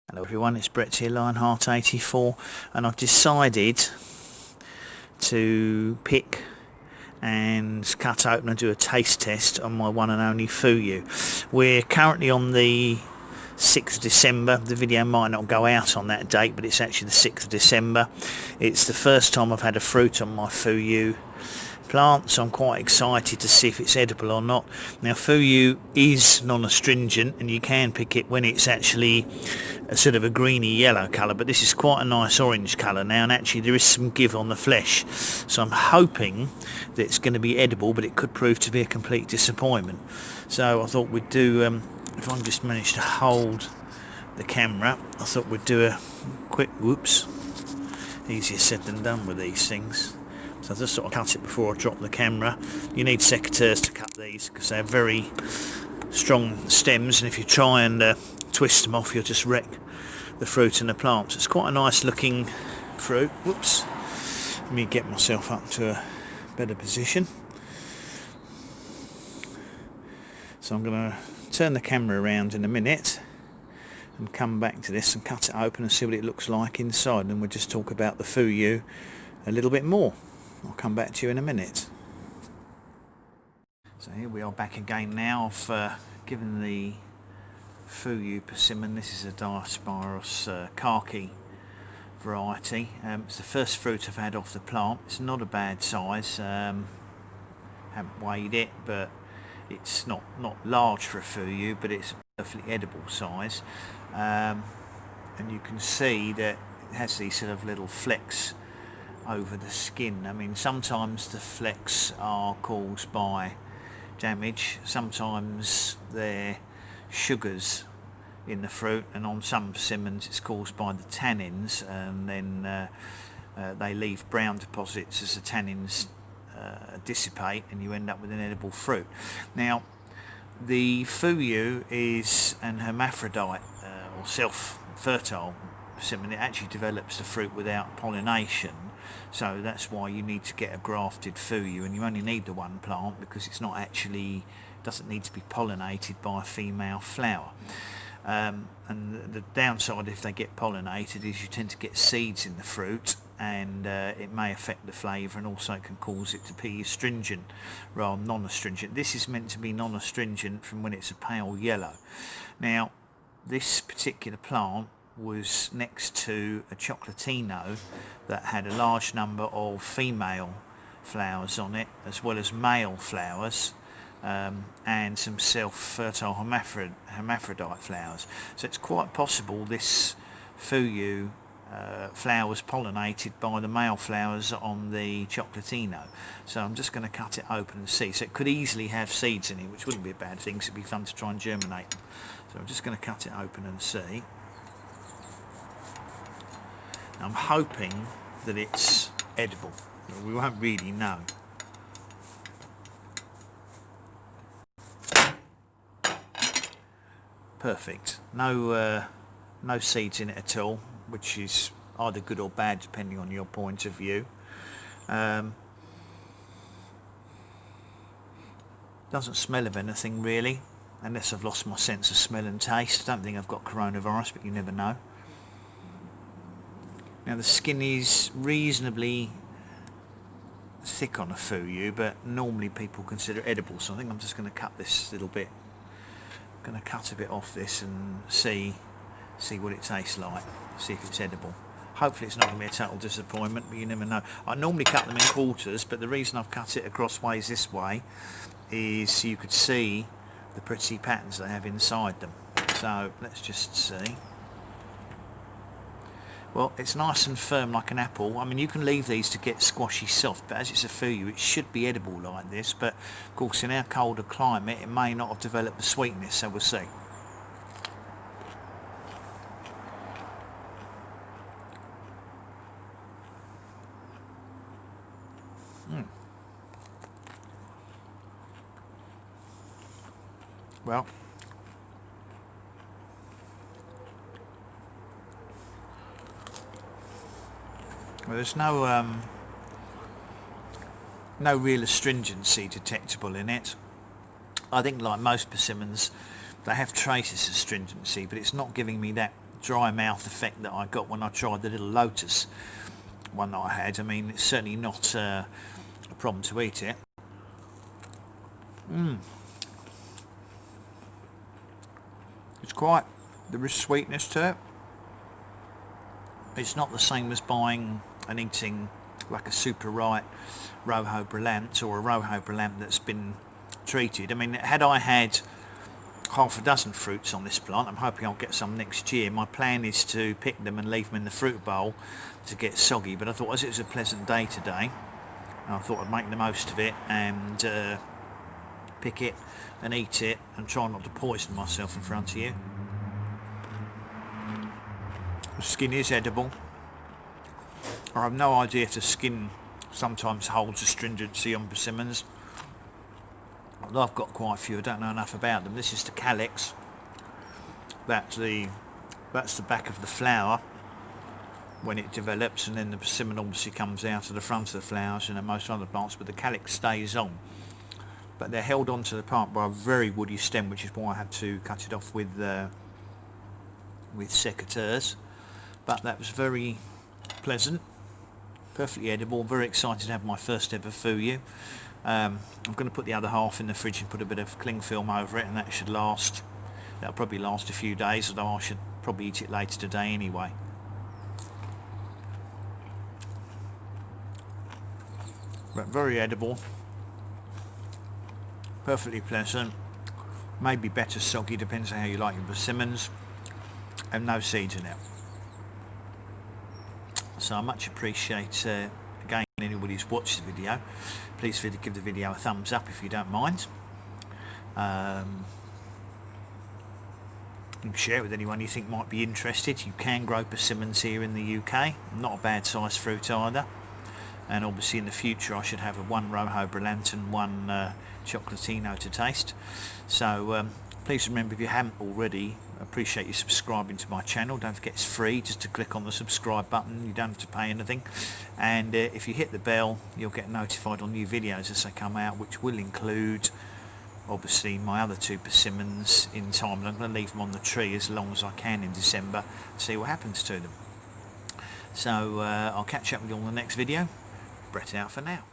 Hello everyone, it's Brett here, Lionheart84, and I've decided to pick and cut open and do a taste test on my one and only Fuyu. We're currently on the 6th of December. The video might not go out on that date, but it's actually the 6th of December. It's the first time I've had a fruit on my Fuyu plant, so I'm quite excited to see if it's edible or not. Now, Fuyu is non-astringent, and you can pick it when it's actually a sort of a greeny yellow colour, but this is quite a nice orange colour now, and actually there is some give on the flesh, so I'm hoping that it's going to be edible, but it could prove to be a complete disappointment. So I thought we'd do, if I can just manage to hold the camera, I thought we'd do a quick, whoops, easier said than done with these things. So I just sort of cut it before I drop the camera. You need secateurs to cut these because they're very strong stems, and if you try and twist them off, you'll just wreck the fruit and the plants. It's quite a nice looking fruit. Whoops. Let me get myself up to a better position. So I'm going to turn the camera around in a minute and come back to this and cut it open and see what it looks like inside, and we'll just talk about the Fuyu a little bit more. I'll come back to you in a minute. So here we are back again now. I've given the Fuyu persimmon, this is a Diospyros khaki variety. It's the first fruit I've had off the plant. It's not a bad size. Haven't weighed it, but it's not large for a Fuyu, but it's a perfectly edible size. And you can see that it has these sort of little flecks over the skin. I mean, sometimes the flecks are caused by damage, sometimes they're sugars in the fruit, and on some persimmons it's caused by the tannins, and then they leave brown deposits as the tannins dissipate, and you end up with an edible fruit. Now, the Fuyu is an hermaphrodite or self-fertile persimmon. It actually develops the fruit without pollination, so that's why you need to get a grafted Fuyu, and you only need the one plant because it's not actually, doesn't need to be pollinated by a female flower. And the downside if they get pollinated is you tend to get seeds in the fruit, and it may affect the flavour, and also it can cause it to be astringent rather than non-astringent. This is meant to be non-astringent from when it's a pale yellow. Now, this particular plant was next to a chocolatino that had a large number of female flowers on it, as well as male flowers, and some self-fertile hermaphrodite flowers. So it's quite possible this Fuyu flower was pollinated by the male flowers on the chocolatino. So I'm just going to cut it open and see. So it could easily have seeds in it, which wouldn't be a bad thing, because it'd be fun to try and germinate them. So I'm just going to cut it open and see. I'm hoping that it's edible. We won't really know. Perfect. No seeds in it at all, which is either good or bad depending on your point of view. Doesn't smell of anything really, unless I've lost my sense of smell and taste. I don't think I've got coronavirus, but you never know. Now, the skin is reasonably thick on a Fuyu, but normally people consider it edible, so I think I'm just going to cut this little bit. I'm going to cut a bit off this and see what it tastes like, see if it's edible. Hopefully it's not going to be a total disappointment, but you never know. I normally cut them in quarters, but the reason I've cut it across ways this way is so you could see the pretty patterns they have inside them. So let's just see. Well, it's nice and firm like an apple. I mean, you can leave these to get squashy soft, but as it's a Fuyu, it should be edible like this. But of course, in our colder climate, it may not have developed the sweetness, so we'll see. Well, there's no real astringency detectable in it. I think, like most persimmons, they have traces of astringency, but it's not giving me that dry mouth effect that I got when I tried the little lotus one that I had. I mean, it's certainly not a problem to eat it. There is sweetness to it. It's not the same as buying and eating like a super ripe Rojo Brillant or a Rojo Brillant that's been treated. I mean, had I had half a dozen fruits on this plant, I'm hoping I'll get some next year. My plan is to pick them and leave them in the fruit bowl to get soggy, but I thought as it was a pleasant day today, I thought I'd make the most of it and pick it and eat it and try not to poison myself in front of you. The skin is edible. I have no idea if the skin sometimes holds astringency on persimmons. Although I've got quite a few, I don't know enough about them. This is the calyx. That's the back of the flower when it develops, and then the persimmon obviously comes out of the front of the flowers, and most other plants, but the calyx stays on. But they're held onto the plant by a very woody stem, which is why I had to cut it off with secateurs. But that was very pleasant, perfectly edible. Very excited to have my first ever Fuyu. I'm going to put the other half in the fridge and put a bit of cling film over it, and that should last. That'll probably last a few days, although I should probably eat it later today anyway. But very edible, perfectly pleasant. Maybe better soggy, depends on how you like your persimmons, and no seeds in it. So I much appreciate again anybody who's watched the video. Please give the video a thumbs up if you don't mind. You can share it with anyone you think might be interested. You can grow persimmons here in the UK. Not a bad size fruit either. And obviously in the future I should have one Rojo Brillant and one Chocolatino to taste. So please remember, if you haven't already, I appreciate you subscribing to my channel. Don't forget it's free, just to click on the subscribe button. You don't have to pay anything. And if you hit the bell, you'll get notified on new videos as they come out, which will include obviously my other two persimmons in time. And I'm going to leave them on the tree as long as I can in December to see what happens to them. So I'll catch up with you on the next video. Brett out for now.